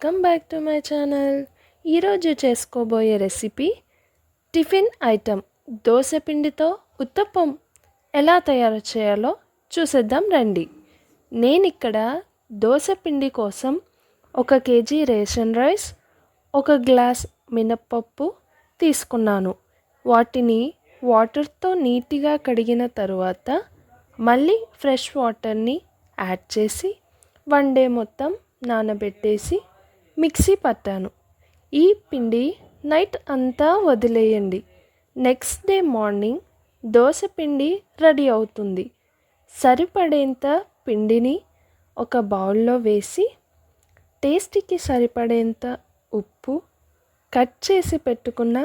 Welcome back to my channel. ఈరోజు చేసుకోబోయే recipe tiffin item dosa పిండితో ఉత్తప్పం ఎలా తయారు చేయాలో చూసేద్దాం రండి. నేను ఇక్కడ దోశ పిండి కోసం 1 కేజీ రేషన్ రైస్, 1 గ్లాస్ మినప్పప్పు తీసుకున్నాను. వాటిని వాటర్తో నీట్గా కడిగిన తరువాత మళ్ళీ ఫ్రెష్ వాటర్ని యాడ్ చేసి 1 డే మొత్తం నానబెట్టేసి మిక్సీ పట్టాను. ఈ పిండి నైట్ అంతా వదిలేయండి. నెక్స్ట్ డే మార్నింగ్ దోశ పిండి రెడీ అవుతుంది. సరిపడేంత పిండిని ఒక బౌల్లో వేసి టేస్ట్కి సరిపడేంత ఉప్పు, కట్ చేసి పెట్టుకున్న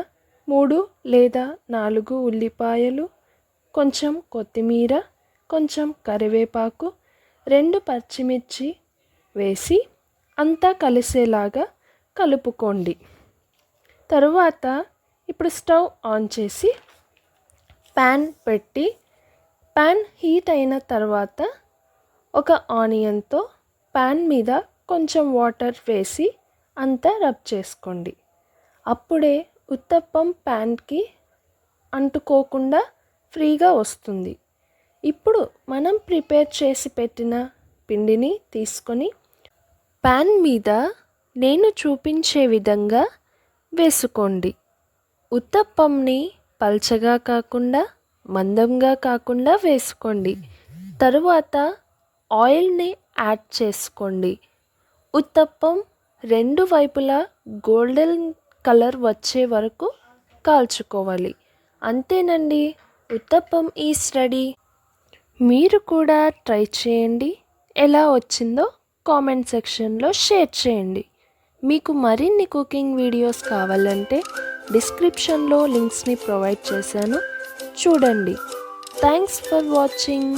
3 లేదా 4 ఉల్లిపాయలు, కొంచెం కొత్తిమీర, కొంచెం కరివేపాకు, 2 పచ్చిమిర్చి వేసి అంతా కలిసేలాగా కలుపుకోండి. తరువాత ఇప్పుడు స్టవ్ ఆన్ చేసి ప్యాన్ పెట్టి ప్యాన్ హీట్ అయిన తర్వాత ఒక ఆనియన్తో ప్యాన్ మీద కొంచెం వాటర్ వేసి అంతా రబ్ చేసుకోండి. అప్పుడే ఉత్తప్పం ప్యాన్కి అంటుకోకుండా ఫ్రీగా వస్తుంది. ఇప్పుడు మనం ప్రిపేర్ చేసి పెట్టిన పిండిని తీసుకొని ప్యాన్ మీద నేను చూపించే విధంగా వేసుకోండి. ఉత్తప్పంని పల్చగా కాకుండా మందంగా కాకుండా వేసుకోండి. తరువాత ఆయిల్ని యాడ్ చేసుకోండి. ఉత్తప్పం 2 వైపులా గోల్డెన్ కలర్ వచ్చే వరకు కాల్చుకోవాలి. అంతేనండి, ఉత్తప్పం ఈజ్ రెడీ. మీరు కూడా ట్రై చేయండి. ఎలా వచ్చిందో కామెంట్ సెక్షన్లో షేర్ చేయండి. మీకు మరిన్ని కుకింగ్ వీడియోస్ కావాలంటే డిస్క్రిప్షన్లో లింక్స్ని ప్రొవైడ్ చేశాను, చూడండి. Thanks for watching.